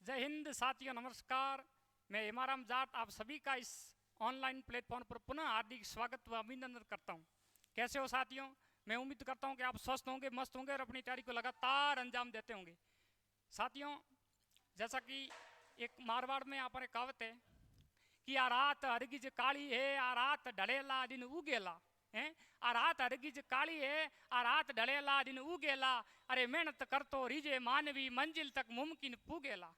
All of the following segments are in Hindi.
जय हिंद साथियों, नमस्कार। मैं इमाराम जाट आप सभी का इस ऑनलाइन प्लेटफॉर्म पर पुनः हार्दिक स्वागत व अभिनंदन करता हूं। कैसे हो साथियों? मैं उम्मीद करता हूं कि आप स्वस्थ होंगे, मस्त होंगे और अपनी तैयारी को लगातार अंजाम देते होंगे। साथियों, जैसा कि एक मारवाड़ में यहाँ पर एक कहावत है कि आ रात हरगिज काली है, आ रात ढलेला दिन उगेला है। आ रात हरगिज काली है, आ रात ढलेला दिन उगेला। अरे मेहनत करतो रीजे मानवी मंजिल तक मुमकिन पुगेला।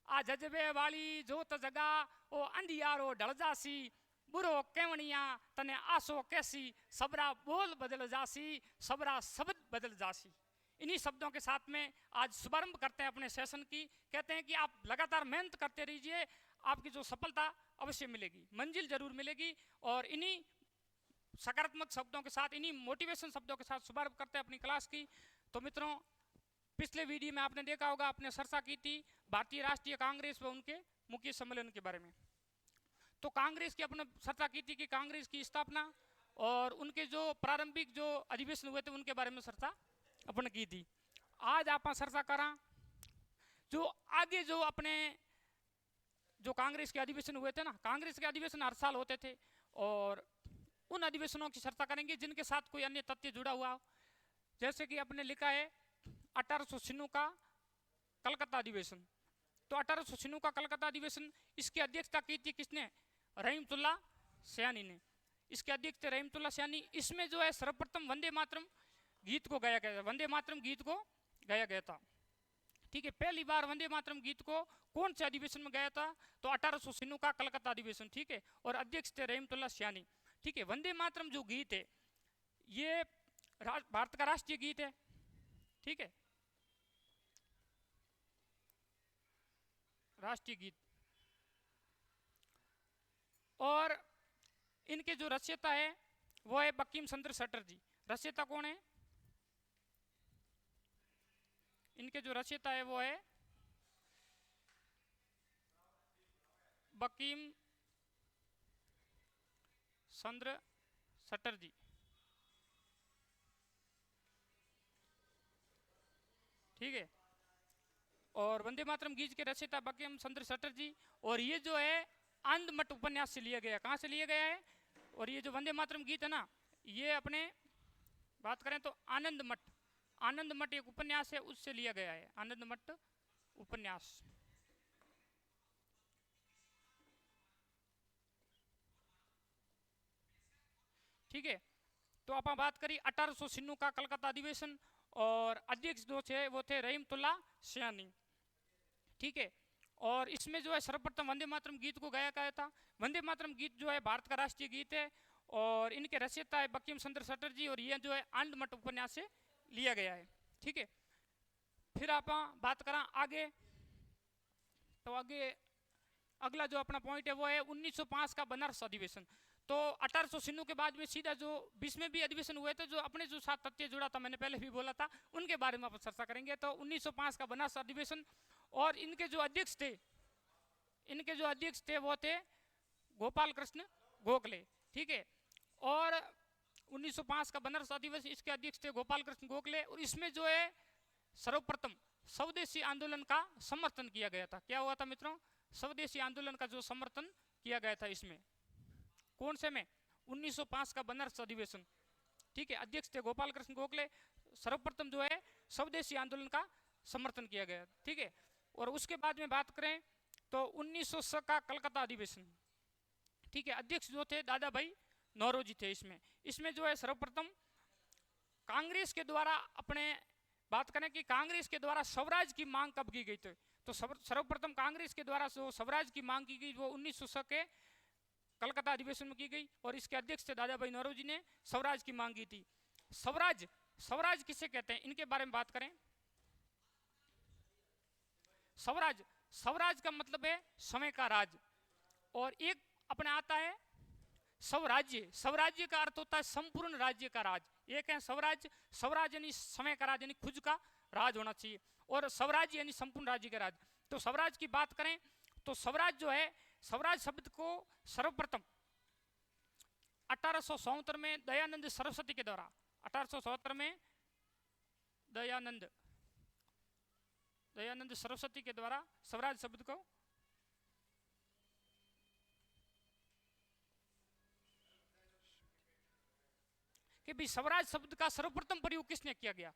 आ जज्बे वाली जोत जगा ओ अंधियारो ढल जासी। बुरो केवनिया तने आसो कैसी, सबरा बोल बदल जासी, सबरा शब्द बदल जासी। इन्हीं शब्दों के साथ में आज शुभारंभ करते हैं अपने सेशन की। कहते हैं कि आप लगातार मेहनत करते रहिए, आपकी जो सफलता अवश्य मिलेगी, मंजिल जरूर मिलेगी। और इन्हीं सकारात्मक शब्दों के साथ, इन्हीं मोटिवेशन शब्दों के साथ शुभारंभ करते हैं अपनी क्लास की। तो मित्रों, पिछले वीडियो में आपने देखा होगा, आपने चर्चा की थी भारतीय राष्ट्रीय कांग्रेस व उनके मुख्य सम्मेलन के बारे में। तो कांग्रेस की अपने चर्चा की थी कि कांग्रेस की स्थापना और उनके जो प्रारंभिक जो अधिवेशन हुए थे उनके बारे में चर्चा अपन की थी। आज आप चर्चा करा जो आगे जो अपने जो कांग्रेस के अधिवेशन हुए थे ना, कांग्रेस के अधिवेशन हर साल होते थे और उन अधिवेशनों की चर्चा करेंगे जिनके साथ कोई अन्य तथ्य जुड़ा हुआ हो। जैसे कि आपने लिखा है 1896 का कलकत्ता अधिवेशन। तो 1896 का कलकत्ता अधिवेशन, इसकी अध्यक्षता की थी किसने? रहीमतुल्ला सयानी ने। इसके अध्यक्ष थे रहीमतुल्ला सयानी। इसमें जो है सर्वप्रथम वंदे मातरम गीत को गाया गया था। वंदे मातरम गीत को गाया गया था। ठीक है, पहली बार वंदे मातरम गीत को कौन से अधिवेशन में गाया था? तो 1896 का कलकत्ता अधिवेशन। ठीक है, और अध्यक्ष थे रहीमतुल्ला सयानी। ठीक है, वंदे मातरम जो गीत है ये भारत का राष्ट्रीय गीत है। ठीक है, राष्ट्रीय गीत। और इनके जो रचयिता है वो है बंकिम चंद्र चटर्जी। रचयिता कौन है? इनके जो रचयिता है वो है बंकिम चंद्र चटर्जी। ठीक है, और वंदे मातरम गीत के रचयिता बंकिम चंद्र चटर्जी। और ये जो है आनंद मठ उपन्यास से लिया गया। कहां से लिया गया है? और ये जो वंदे मातरम गीत है ना, ये अपने बात करें तो आनंद मठ, आनंद मठ एक उपन्यास है, उससे लिया गया है। आनंद मठ उपन्यास। ठीक है, तो आप बात करी 1896 का कलकत्ता अधिवेशन और अध्यक्ष जो थे वो थे रहीमतुल्ला सयानी। ठीक है, और इसमें जो है सर्वप्रथम वंदे मातरम गीत को गाया गया था। वंदे मातरम गीत जो है भारत का राष्ट्रीय गीत है और इनके रचयिता है बंकिम चंद्र चटर्जी। और ये जो है आनंद मठ उपन्यास से लिया गया है। ठीक है, फिर आप बात करा आगे। तो आगे अगला जो अपना पॉइंट है वो है 1905 का बनारस अधिवेशन। तो 1896 के बाद में सीधा जो 20 भी अधिवेशन हुए थे, जो अपने जो साथ तथ्य जुड़ा था, मैंने पहले भी बोला था, उनके बारे में आप चर्चा करेंगे। तो 1905 का बनारस अधिवेशन और इनके जो अध्यक्ष थे, इनके जो अध्यक्ष थे वो थे गोपाल कृष्ण गोखले। ठीक है, और 1905 का बनारस अधिवेशन, इसके अध्यक्ष थे गोपाल कृष्ण गोखले। और इसमें जो है सर्वप्रथम स्वदेशी आंदोलन का समर्थन किया गया था। क्या हुआ था मित्रों? स्वदेशी आंदोलन का जो समर्थन किया गया था इसमें। कौन से में? 1905 का बनारस अधिवेशन। ठीक है, अध्यक्ष थे गोपाल कृष्ण गोखले। सर्वप्रथम जो है स्वदेशी आंदोलन का समर्थन किया गया। ठीक है, और उसके बाद में बात करें तो 1906 का कलकत्ता अधिवेशन। ठीक है, अध्यक्ष जो थे दादा भाई नौरोजी थे। इसमें जो है सर्वप्रथम कांग्रेस के द्वारा अपने बात करें कि कांग्रेस के द्वारा स्वराज की मांग कब की गई थी? तो सर्वप्रथम कांग्रेस के द्वारा जो स्वराज की मांग की गई वो 1906 के कलकत्ता अधिवेशन में की गई। और इसके अध्यक्ष थे दादा भाई नौरोजी ने स्वराज की मांग की थी। स्वराज, स्वराज किसे कहते हैं इनके बारे में बात करें। स्वराज, स्वराज का मतलब है समय का राज। और एक अपने आता है स्वराज्य। स्वराज्य का अर्थ होता है संपूर्ण राज्य का राज। एक है स्वराज, स्वराज यानी समय का राज, यानी खुद का राज होना चाहिए। और स्वराज्य यानी संपूर्ण राज्य का राज। तो स्वराज की बात करें तो स्वराज जो है, स्वराज शब्द को सर्वप्रथम 1877 में दयानंद सरस्वती के द्वारा, 1877 में दयानंद दयानंद सरस्वती के द्वारा स्वराज शब्द को कि भी स्वराज शब्द का सर्वप्रथम प्रयोग किसने किया गया,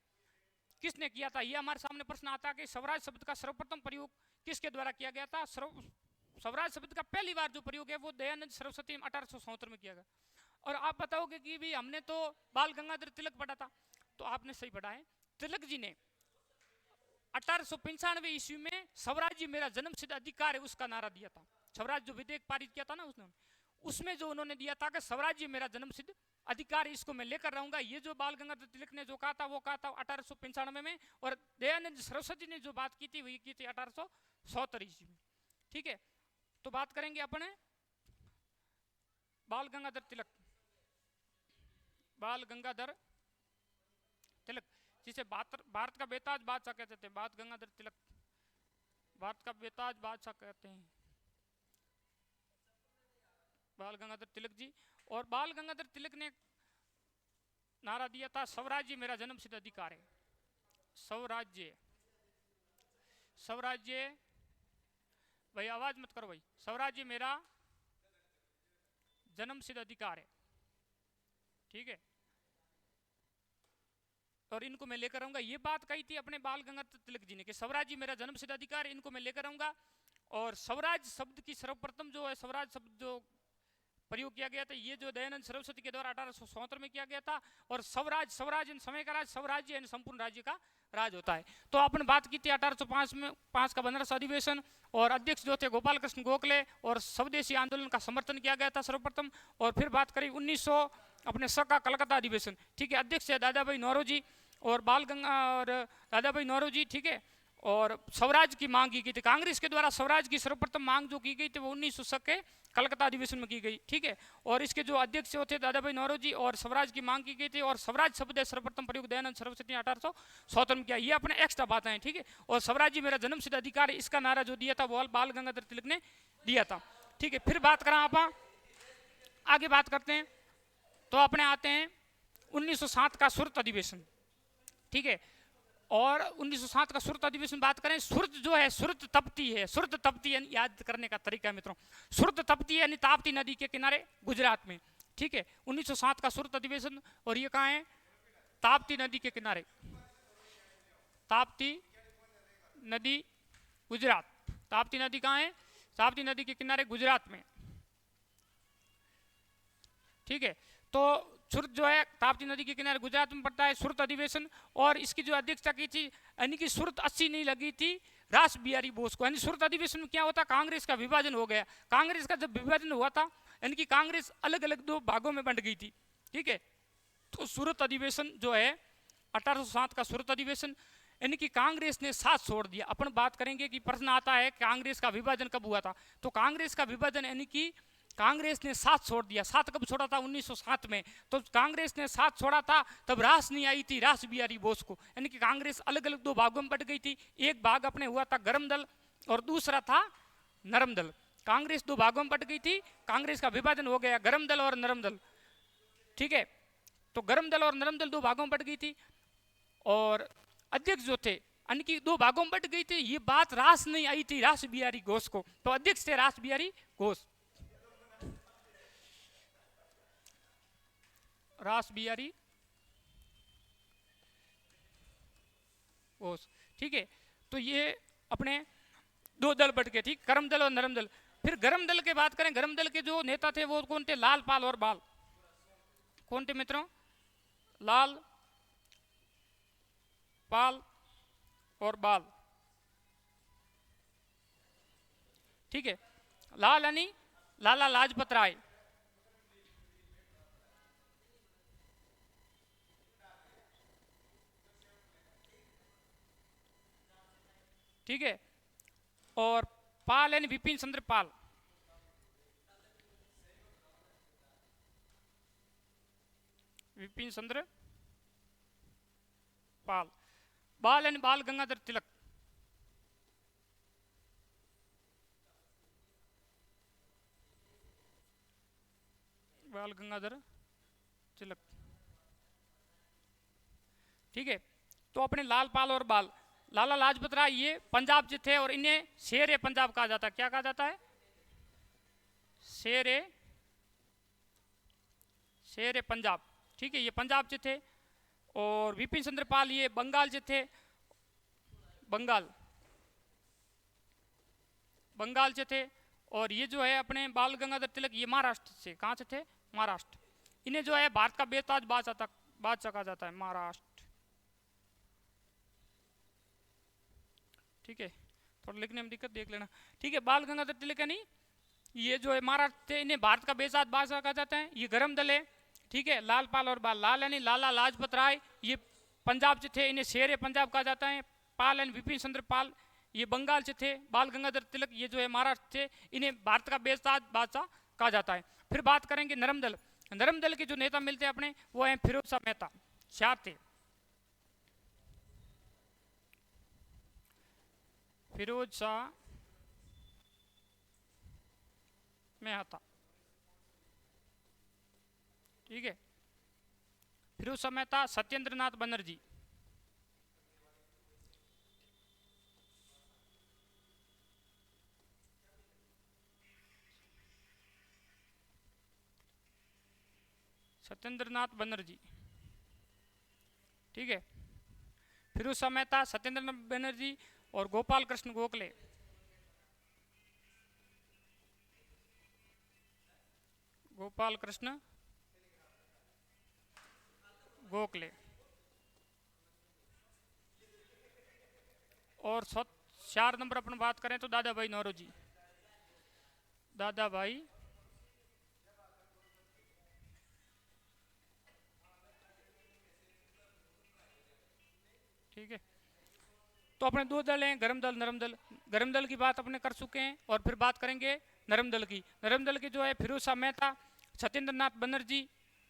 किसने किया था, ये हमारे सामने प्रश्न आता है कि स्वराज शब्द का सर्वप्रथम प्रयोग किसके द्वारा किया गया था। स्वराज शब्द का पहली बार जो प्रयोग है वो दयानंद सरस्वती 1877 में किया गया। और आप बताओगे कि भी हमने तो बाल गंगाधर तिलक पढ़ा था, तो आपने सही पढ़ा है। तिलक जी ने 1895 ईस्वी में स्वराज्य मेरा जन्म सिद्ध अधिकार है उसका नारा दिया था। स्वराज जो विधेयक पारित किया था ना उसमें जो उन्होंने दिया था कि स्वराज्य मेरा जन्म सिद्ध अधिकार, इसको मैं लेकर रहूंगा। ये जो बाल गंगाधर तिलक ने जो कहा था वो कहा था 1895 में, और दयानंद सरस्वती ने जो बात की थी वही की थी 1877 ईस्वी में। ठीक है, तो बात करेंगे अपने बाल गंगाधर तिलक। बाल गंगाधर तिलक जिसे भारत का बेताज बादशाह कहते थे, बाल गंगाधर तिलक भारत का बेताज बादशाह कहते हैं, बाल गंगाधर तिलक जी। और बाल गंगाधर तिलक ने नारा दिया था स्वराज्य मेरा जन्म सिद्ध अधिकार है। स्वराज्य, स्वराज्य, भाई आवाज मत करो भाई, स्वराज्य मेरा जन्म सिद्ध अधिकार है। ठीक है, और इनको मैं लेकर आऊंगा, ये बात कही थी अपने बाल गंगाधर तिलक जी ने कि स्वराज्य मेरा जन्म सिद्ध अधिकार है, इनको मैं लेकर आऊंगा। और स्वराज शब्द की सर्वप्रथम जो है स्वराज शब्द जो प्रयोग किया गया था ये जो दयानंद सरस्वती के द्वारा 1877 में किया गया था। और स्वराज, स्वराज इन समय का राज, स्वराज्य इन संपूर्ण राज्य का राज होता है। तो आपने बात की थी 1805 में 5 का बनारस अधिवेशन, और अध्यक्ष जो थे गोपाल कृष्ण गोखले, और स्वदेशी आंदोलन का समर्थन किया गया था सर्वप्रथम। और फिर बात करी 1900 अपने का कलकत्ता अधिवेशन। ठीक है, अध्यक्ष है दादा भाई नौरोजी और बाल गंगा और दादा भाई नौरोजी। ठीक है, और स्वराज की मांग की गई थी कांग्रेस के द्वारा। स्वराज की सर्वप्रथम मांग जो की गई थी वो 1900 के कलकत्ता अधिवेशन में की गई। ठीक है, और इसके जो अध्यक्ष होते दादा भाई नौरोजी, और स्वराज की मांग की गई थी। और स्वराज शब्द है सर्वप्रथम प्रयोग दयानंद सरस्वती 1877 में किया। ये अपने एक्स्ट्रा बातें हैं। ठीक है, और स्वराज्य मेरा जन्म सिद्ध अधिकार, इसका नारा जो दिया था वो बाल गंगाधर तिलक ने दिया था। ठीक है, फिर बात करा आप आगे बात करते हैं तो अपने आते हैं 1907 का सुरत अधिवेशन। ठीक है, और 1907 का सुरत अधिवेशन बात करें, सुरत जो है सुरत तपती है, सुरत तपती यानी याद करने का तरीका है मित्रों, सुरत तपती यानी ताप्ती नदी के किनारे गुजरात में। ठीक है, 1907 का सुरत अधिवेशन, और ये कहाँ है, ताप्ती नदी के किनारे, ताप्ती नदी गुजरात। ताप्ती नदी कहाँ है, ताप्ती नदी के किनारे गुजरात में। ठीक है, तो सुरत जो है ताप्ती नदी के किनारे गुजरात में पड़ता है, सुरत अधिवेशन। और इसकी जो अध्यक्षता की थी यानी कि सुरत 80 नहीं लगी थी रास बिहारी बोस को। यानी सुरत अधिवेशन में क्या होता, कांग्रेस का विभाजन हो गया। कांग्रेस का जब विभाजन हुआ था यानी कि कांग्रेस अलग अलग 2 भागों में बंट गई थी। ठीक है, तो सुरत अधिवेशन जो है 1807 का सुरत अधिवेशन, यानी कि कांग्रेस ने साथ छोड़ दिया। अपन बात करेंगे कि प्रश्न आता है कांग्रेस का विभाजन कब हुआ था, तो कांग्रेस का विभाजन यानी कि कांग्रेस ने साथ छोड़ दिया। साथ कब छोड़ा था, 1907 में। तो कांग्रेस ने साथ छोड़ा था तब रास नहीं आई थी रास बिहारी बोस को, यानी कि कांग्रेस अलग अलग 2 भागों में बट गई थी। एक भाग अपने हुआ था गरम दल और दूसरा था नरम दल। कांग्रेस 2 भागों में बट गई थी, कांग्रेस का विभाजन हो गया गरम दल और नरम दल। ठीक है, तो गरम दल और नरम दल 2 भागों में बट गई थी, और अध्यक्ष जो थे यानी कि 2 भागों में बट गई थी। ये बात रास नहीं आई थी रास बिहारी घोष को, तो अध्यक्ष थे रास बिहारी घोष, रास बिहारी घोष। ठीक है, तो ये अपने 2 दल बट गए, ठीक, गरम दल और नरम दल। फिर गरम दल के बात करें, गरम दल के जो नेता थे वो कौन थे, लाल पाल और बाल। कौन थे मित्रों, लाल पाल और बाल। ठीक है, लाल यानी लाला लाजपत राय, ठीक है, और पाल यानी विपिन चंद्र पाल। विपिन चंद्र पाल। बाल यानी बाल गंगाधर तिलक। बाल गंगाधर तिलक। ठीक है, तो अपने लाल पाल और बाल, लाला लाजपत राय ये पंजाब से थे और इन्हें शेर ए पंजाब कहा जाता है। क्या कहा जाता है? शेर ए पंजाब। ठीक है, ये पंजाब से थे। और विपिन चंद्र पाल ये बंगाल से थे, बंगाल से थे। और ये जो है अपने बाल गंगाधर तिलक ये महाराष्ट्र से, कहाँ से थे? महाराष्ट्र। इन्हें जो है भारत का बेताज बादशाह कहा जाता है, महाराष्ट्र। ठीक है, थोड़ा लिखने में दिक्कत देख लेना। ठीक है, बाल गंगाधर तिलक नहीं, ये जो है महाराष्ट्र थे, इन्हें भारत का बेताज बादशाह कहा जाता है। ये गरम दल है। ठीक है, लाल पाल और बाल, लाल यानी लाला लाजपत राय ये पंजाब से थे, इन्हें शेर ए पंजाब कहा जाता है। पाल यानी विपिन चंद्र पाल ये बंगाल से थे। बाल गंगाधर तिलक ये जो है महाराष्ट्र थे, इन्हें भारत का बेताज बादशाह कहा जाता है। फिर बात करेंगे नरम दल। नरम दल के जो नेता मिलते हैं अपने, वो हैं फिरोज शाह मेहता, शाह थे, फिरोज शाह मेहता। ठीक है, फिरोज शाह मेहता, सत्येंद्र नाथ बनर्जी, सत्येंद्र नाथ बनर्जी। ठीक है, फिरोज शाह मेहता, सत्येंद्र नाथ बनर्जी और गोपाल कृष्ण गोखले। गोपाल कृष्ण गोखले। और 4 नंबर अपन बात करें तो दादा भाई नौरोजी, दादा भाई ठीक है। तो अपने 2 दल हैं, गरम दल, नरम दल। गरम दल की बात अपने कर चुके हैं और फिर बात करेंगे नरम दल की। नरम दल के जो है फिरोज शाह मेहता, सत्येंद्र नाथ बनर्जी,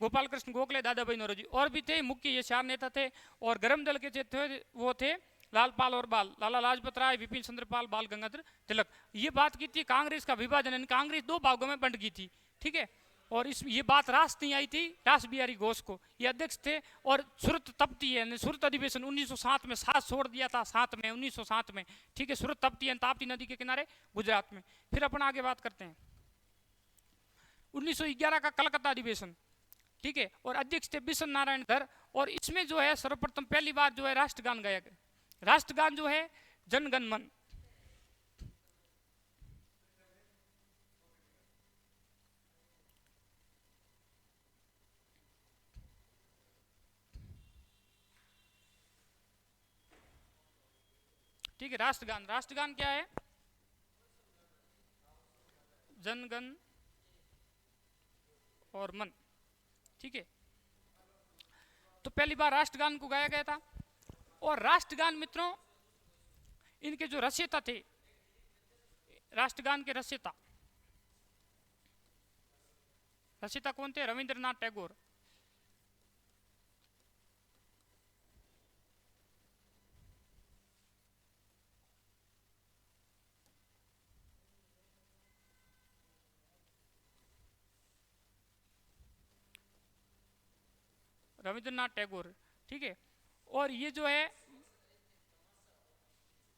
गोपाल कृष्ण गोखले, दादा भाई नौरोजी। और भी थे, मुख्य ये 4 नेता थे। और गरम दल के जो थे वो थे लाल पाल और बाल, लाला लाजपत राय, विपिन चंद्र पाल, बाल गंगाधर तिलक। ये बात की थी कांग्रेस का विभाजन, कांग्रेस 2 भागों में बंट गई थी। ठीक है, और इस ये बात रास नहीं आई थी रास बिहारी घोष को, ये अध्यक्ष थे। और सूरत तपती है, सूरत अधिवेशन 1907 में साथ छोड़ दिया था, 7 में 1907 में। ठीक है, सूरत तपती है ताप्ती नदी के किनारे गुजरात में। फिर अपन आगे बात करते हैं 1911 का कलकत्ता अधिवेशन। ठीक है, और अध्यक्ष थे बिशन नारायण धर। और इसमें जो है सर्वप्रथम पहली बार जो है राष्ट्रगान गाया गया। राष्ट्रगान जो है जन गण मन। ठीक है, राष्ट्रगान, राष्ट्रगान क्या है? जनगण और मन। ठीक है, तो पहली बार राष्ट्रगान को गाया गया था। और राष्ट्रगान मित्रों, इनके जो रचयिता थे, राष्ट्रगान के रचयिता कौन थे? रविंद्रनाथ टैगोर। रविंद्रनाथ टैगोर। ठीक है, और ये जो है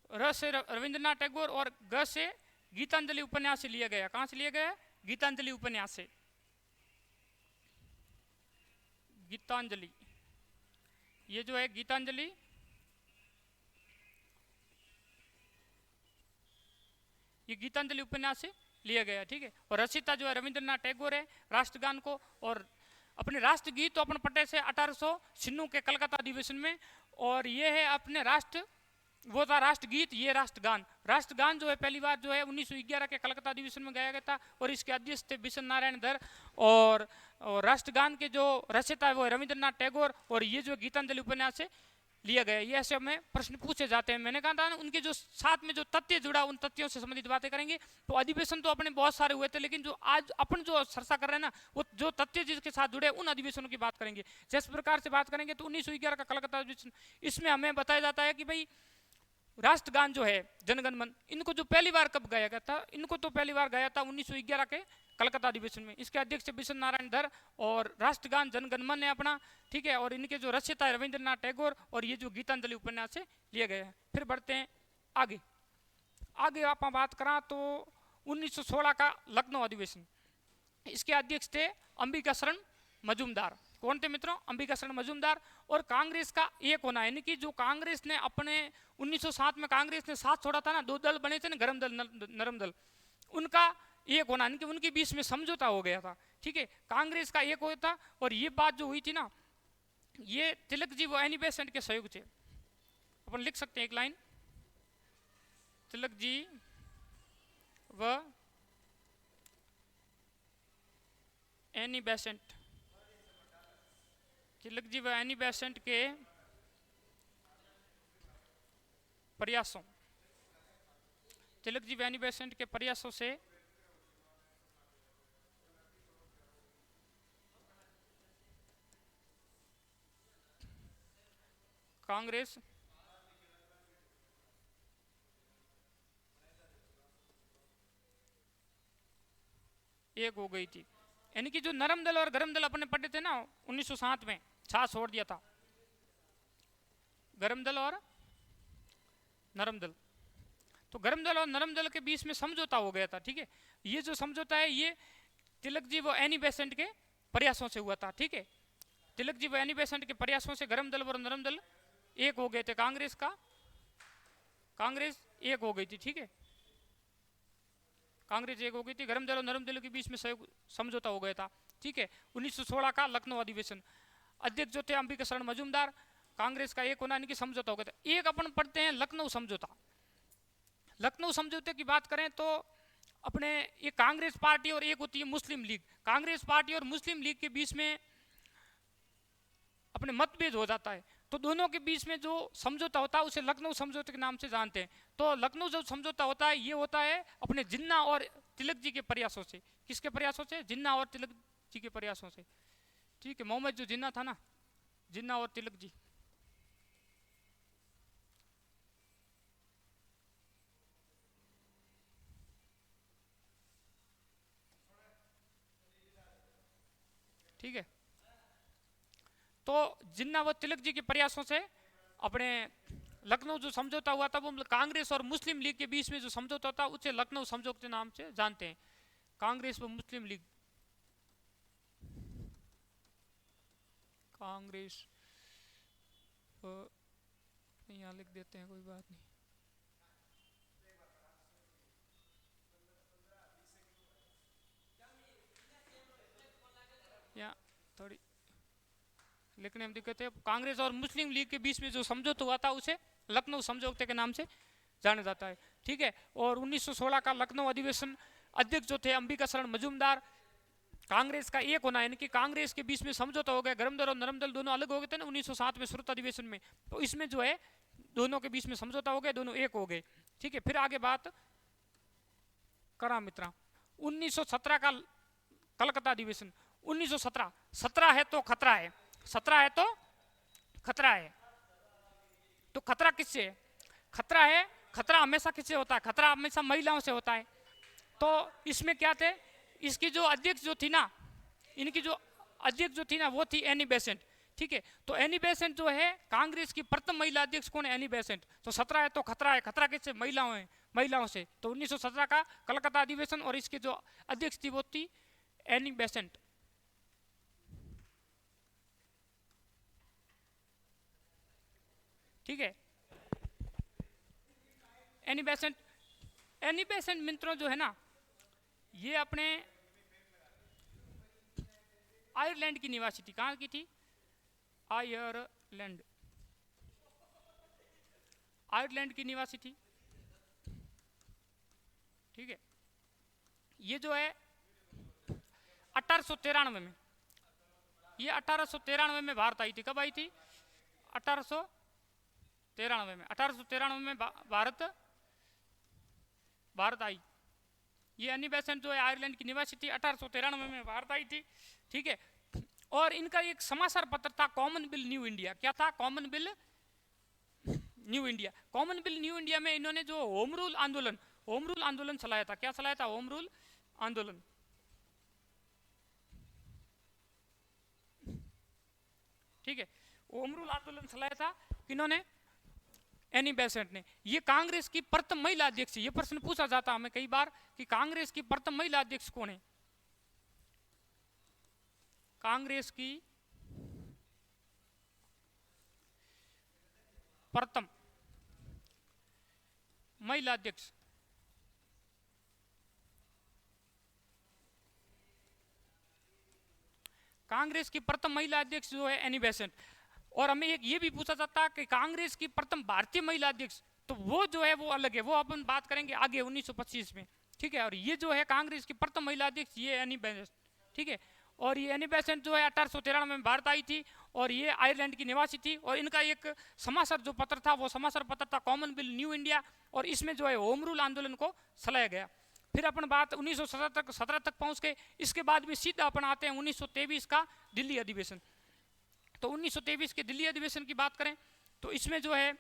र से रविंद्रनाथ टैगोर और ग से गीतांजलि उपन्यास से लिया गया। कहां से लिया गया? गीतांजलि उपन्यास से। गीतांजलि, ये जो है गीतांजलि, ये गीतांजलि उपन्यास से लिया गया। ठीक है, और रचयिता जो है रविंद्रनाथ टैगोर है राष्ट्रगान को। और अपने राष्ट्रगीत तो अपन पटे से 1896 के कलकत्ता अधिवेशन में। और ये है अपने राष्ट्र, वो था राष्ट्रगीत, ये राष्ट्रगान। राष्ट्रगान जो है पहली बार जो है 1911 के कलकत्ता अधिवेशन में गाया गया था। और इसके अध्यक्ष थे बिशन नारायण धर। और राष्ट्रगान के जो रचयिता है वो है रविंद्रनाथ टैगोर। और ये जो गीतांजलि उपन्यास से लिया गया। ये ऐसे में प्रश्न पूछे जाते हैं। मैंने कहा था ना, उनके जो साथ में जो तथ्य जुड़ा, उन तथ्यों से संबंधित बातें करेंगे। तो अधिवेशन तो अपने बहुत सारे हुए थे, लेकिन जो आज अपन जो चर्चा कर रहे हैं ना, वो जो तथ्य जिसके साथ जुड़े उन अधिवेशनों की बात करेंगे। जिस प्रकार से बात करेंगे तो 1911 का कलकत्ता अधिवेशन, इसमें हमें बताया जाता है कि भाई राष्ट्रगान जो है जनगण मन, इनको जो पहली बार कब गाया गया था? इनको तो पहली बार गाया था 1911 के कलकत्ता अधिवेशन में। इसके अध्यक्ष विश्व नारायण धर और राष्ट्रगान जनगणमन है अपना, ठीक है। और इनके जो रचयिता है रविंद्रनाथ टैगोर, और ये जो गीतांजलि उपन्यास से लिए गए हैं। फिर बढ़ते हैं आगे। आगे आप बात करा तो 1916 का लखनऊ अधिवेशन, इसके अध्यक्ष थे अंबिका शरण मजूमदार। कौन थे मित्रों? अंबिका शरण मजूमदार। और कांग्रेस का एक होना, यानी कि जो कांग्रेस ने अपने 1907 में कांग्रेस ने साथ छोड़ा था ना, दो दल बने थे ना, गरम दल नरम दल, उनका एक होना, यानी कि उनके बीच में समझौता हो गया था, ठीक है। कांग्रेस का एक हुआ था। और ये बात जो हुई थी ना, ये तिलक जी व एनी बेसेंट के सहयोग थे। अपन लिख सकते हैं एक लाइन, तिलक जी व एनी बेसेंट, तिलक जी व एनी बेसेंट के प्रयासों, तिलक जी व एनी बेसेंट के प्रयासों से कांग्रेस एक हो गई थी। यानी कि जो नरम दल और गरम दल अपने पढ़े थे ना 1907 में, छाछ छोड़ दिया था, गरम दल और नरम दल। तो गरम दल और नरम दल के बीच में समझौता हो गया था, ठीक है। ये जो समझौता है ये तिलक जी व एनी बेसेंट के प्रयासों से हुआ था, ठीक है। तिलक जी व एनी बेसेंट के प्रयासों से गरम दल और नरम दल एक हो गए थे। कांग्रेस एक हो गई थी, ठीक है। कांग्रेस एक हो गई थी, गरम दल और नरम दल के बीच में समझौता हो गया था, ठीक है। 1916 का लखनऊ अधिवेशन, अध्यक्ष जो थे अंबिका शरण मजूमदार, कांग्रेस का एक होना, यानी कि समझौता हो गया था। एक अपन पढ़ते हैं लखनऊ समझौता। लखनऊ समझौते की बात करें तो अपने ये कांग्रेस पार्टी और एक होती है मुस्लिम लीग, कांग्रेस पार्टी और मुस्लिम लीग के बीच में अपने मतभेद हो जाता है। तो दोनों के बीच में जो समझौता होता है उसे लखनऊ समझौते के नाम से जानते हैं। तो लखनऊ जो समझौता होता है ये होता है अपने जिन्ना और तिलक जी के प्रयासों से। किसके प्रयासों से? जिन्ना और तिलक जी के प्रयासों से, ठीक है। मोहम्मद जो जिन्ना था ना, जिन्ना और तिलक जी, ठीक है। तो जिन्ना व तिलक जी के प्रयासों से अपने लखनऊ जो समझौता हुआ था वो कांग्रेस और मुस्लिम लीग के बीच में जो समझौता था उसे लखनऊ समझौते नाम से जानते हैं। कांग्रेस व मुस्लिम लीग, कांग्रेस यहाँ लिख देते हैं, कोई बात नहीं। यहाँ थोड़ी लिखने में दिक्कत है। कांग्रेस और मुस्लिम लीग के बीच में जो समझौता हुआ था उसे लखनऊ समझौते के नाम से जाना जाता है, ठीक है। और 1916 का लखनऊ अधिवेशन, अध्यक्ष जो थे अंबिका शरण मजूमदार, कांग्रेस का एक होना, यानी कि कांग्रेस के बीच में समझौता हो गया। गरम दल और नरम दल दोनों अलग हो गए थे ना 1907 में श्रुत अधिवेशन में, तो इसमें जो है दोनों के बीच में समझौता हो गया, दोनों एक हो गए, ठीक है। फिर आगे बात करा मित्रा 1917 का कलकत्ता अधिवेशन। 1917, 17 है तो खतरा है, 17 है तो खतरा है। तो खतरा किससे है? खतरा है, खतरा हमेशा किससे होता है? खतरा हमेशा महिलाओं से होता है। तो इसमें क्या थे, इसकी जो अध्यक्ष जो थी ना, इनकी जो अध्यक्ष जो थी ना वो थी एनी बेसेंट, ठीक है। तो एनी बेसेंट जो है कांग्रेस की प्रथम महिला अध्यक्ष कौन है? Annie Besant. तो 17 है तो खतरा है, खतरा किससे? महिलाओं है, महिलाओं से। तो 1917 का कलकत्ता अधिवेशन और इसके जो अध्यक्ष थी वो थी एनी बेसेंट, ठीक है। एनी बेसेंट, एनी बेसेंट मित्रों जो है ना ये अपने आयरलैंड की निवासी थी। कहाँ की थी? आयरलैंड, आयरलैंड की निवासी थी, ठीक है। ये जो है 1893 में, ये 1893 में भारत आई थी। कब आई थी? 1893 में, 1893 में भारत आई। ये एनी बेसेंट जो है आयरलैंड की निवासी थी, 1893 में भारत आई थी, ठीक है। और इनका एक समाचार पत्र था कॉमनवेल्थ न्यू इंडिया। क्या था? Commonwealth new India. Commonwealth new India में इन्होंने जो होम रूल आंदोलन चलाया था। क्या चलाया था? होम रूल आंदोलन, ठीक है। होम रूल आंदोलन चलाया था किन्होंने? एनी बेसेंट ने। ये कांग्रेस की प्रथम महिला अध्यक्ष। ये प्रश्न पूछा जाता हमें कई बार कि कांग्रेस की प्रथम महिला अध्यक्ष कौन है? कांग्रेस की प्रथम महिला अध्यक्ष कांग्रेस की प्रथम महिला अध्यक्ष जो है एनी बेसेंट। और हमें एक ये भी पूछा जाता है कि कांग्रेस की प्रथम भारतीय महिला अध्यक्ष, तो वो जो है वो अलग है, वो अपन बात करेंगे आगे 1925 में, ठीक है। और ये जो है कांग्रेस की प्रथम महिला अध्यक्ष ये एनी बेसेंट, ठीक है। और ये एनी बेसेंट जो है 1893 में भारत आई थी और ये आयरलैंड की निवासी थी। और इनका एक समाचार जो पत्र था वो समाचार पत्र था कॉमनवेल्थ न्यू इंडिया, और इसमें जो है होम रूल आंदोलन को चलाया गया। फिर अपन बात 1917 तक पहुंच गए। इसके बाद भी सीधा अपन आते हैं 1923 का दिल्ली अधिवेशन। तो 1923 के दिल्ली अधिवेशन की बात करें तो इसमें जो है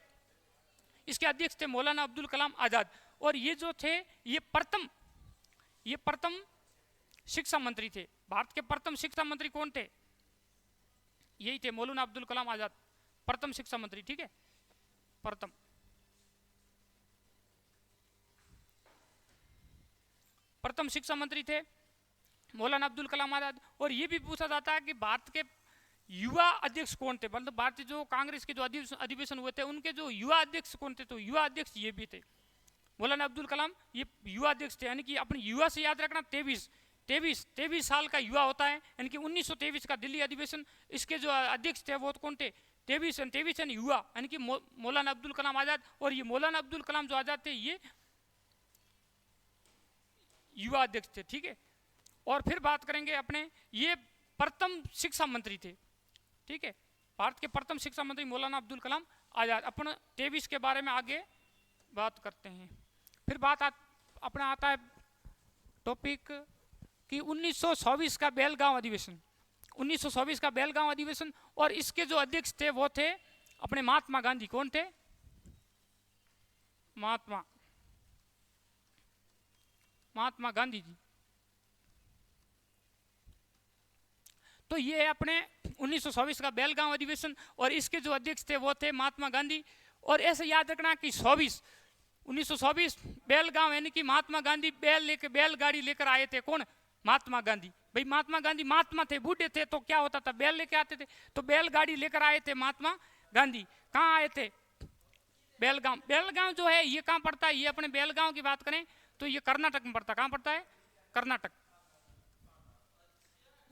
इसके अध्यक्ष थे मौलाना अब्दुल कलाम आजाद। और ये जो थे ये प्रथम शिक्षा मंत्री थे। भारत के प्रथम शिक्षा मंत्री कौन थे? यही थे मौलाना अब्दुल कलाम आजाद, प्रथम शिक्षा मंत्री, ठीक है। प्रथम शिक्षा मंत्री थे मौलाना अब्दुल कलाम आजाद। और ये भी पूछा जाता है कि भारत के युवा अध्यक्ष कौन थे, मतलब भारतीय जो कांग्रेस के जो अधिवेशन हुए थे उनके जो युवा अध्यक्ष कौन थे, तो युवा अध्यक्ष ये भी थे मौलाना अब्दुल कलाम, ये युवा अध्यक्ष थे। यानी कि अपने युवा से याद रखना 23 साल का युवा होता है। यानी कि 1923 का दिल्ली अधिवेशन, इसके जो अध्यक्ष थे वो कौन थे? 23 युवा, यानी कि मौलाना अब्दुल कलाम आजाद। और ये मौलाना अब्दुल कलाम जो आजाद थे ये युवा अध्यक्ष थे, ठीक है। और फिर बात करेंगे अपने, ये प्रथम शिक्षा मंत्री थे, ठीक है। भारत के प्रथम शिक्षा मंत्री मौलाना अब्दुल कलाम आजाद। अपन 23 के बारे में आगे बात करते हैं। फिर बात अपना आता है टॉपिक कि 1924 का बेलगांव अधिवेशन। 1924 का बेलगांव अधिवेशन, और इसके जो अध्यक्ष थे वो थे अपने महात्मा गांधी। कौन थे? महात्मा गांधी जी। तो ये अपने 1924 का बेलगांव अधिवेशन, और इसके जो अध्यक्ष थे वो थे महात्मा गांधी। और ऐसे याद रखना कि 1924 बेलगांव, यानी कि महात्मा गांधी बैलगाड़ी लेकर आए थे। कौन? महात्मा गांधी। भाई महात्मा गांधी महात्मा थे, बूढ़े थे, तो क्या होता था, बैल लेके आते थे, तो बैलगाड़ी लेकर आए थे महात्मा गांधी। कहाँ आए थे? बेलगांव। बेलगांव जो है ये कहाँ पड़ता है? ये अपने बेलगांव की बात करें तो ये कर्नाटक में पड़ता है। कहाँ पड़ता है? कर्नाटक।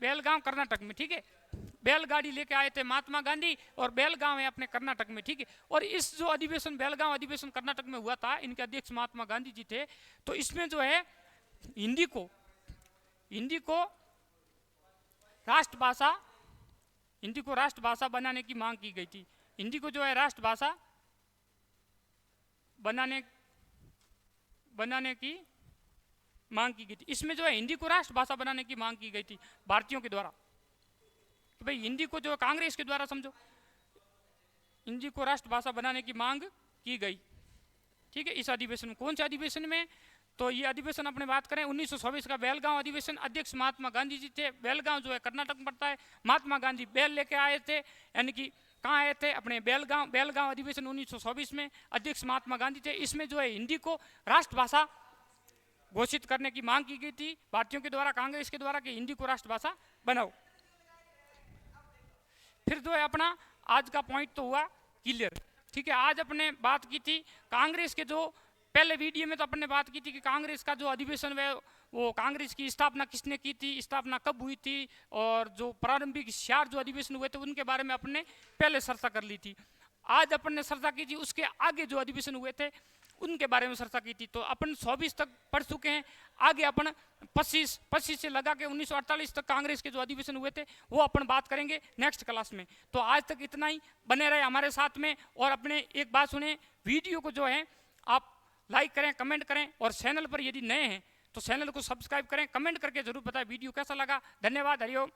बेलगांव कर्नाटक में, ठीक है। बैलगाड़ी लेके आए थे महात्मा गांधी, और बेलगांव है अपने कर्नाटक में, ठीक है। और इस जो अधिवेशन बेलगांव अधिवेशन कर्नाटक में हुआ था, इनके अध्यक्ष महात्मा गांधी जी थे। तो इसमें जो है हिंदी को राष्ट्रभाषा बनाने की मांग की गई थी। हिंदी को जो है राष्ट्रभाषा बनाने की मांग की गई थी। इसमें जो है हिंदी को राष्ट्रभाषा बनाने की मांग की गई थी भारतीयों के द्वारा, कि भाई हिंदी को जो कांग्रेस के द्वारा समझो, हिंदी को राष्ट्रभाषा बनाने की मांग की गई, ठीक है। इस अधिवेशन में, कौन से अधिवेशन में? तो ये अधिवेशन अपने बात करें 1924 का बेलगांव अधिवेशन। अध्यक्ष महात्मा गांधी जी थे। बेलगांव जो है कर्नाटक में पड़ता है। महात्मा गांधी बैल लेके आए थे, यानी कि कहाँ आए थे? अपने बेलगांव अधिवेशन 1924 में। अध्यक्ष महात्मा गांधी थे। इसमें जो है हिंदी को राष्ट्रभाषा घोषित करने की मांग की गई थी भारतीयों के द्वारा, कांग्रेस के द्वारा, कि हिंदी को राष्ट्रभाषा बनाओ। फिर जो है अपना आज का पॉइंट तो हुआ क्लियर, ठीक है। आज अपने बात की थी कांग्रेस के, जो पहले वीडियो में तो अपने बात की थी कि कांग्रेस का जो अधिवेशन है वो कांग्रेस की स्थापना किसने की थी, स्थापना कब हुई थी, और जो प्रारंभिक 4 जो अधिवेशन हुए थे उनके बारे में अपने पहले चर्चा कर ली थी। आज अपन ने चर्चा की थी उसके आगे जो अधिवेशन हुए थे उनके बारे में चर्चा की थी। तो अपन 24 तक पढ़ चुके हैं। आगे अपन 25 से लगा के 1948 तक कांग्रेस के जो अधिवेशन हुए थे वो अपन बात करेंगे नेक्स्ट क्लास में। तो आज तक इतना ही, बने रहे हमारे साथ में। और अपने एक बात सुने, वीडियो को जो है आप लाइक करें, कमेंट करें, और चैनल पर यदि नए हैं तो चैनल को सब्सक्राइब करें। कमेंट करके जरूर बताएं वीडियो कैसा लगा। धन्यवाद। हरिओम।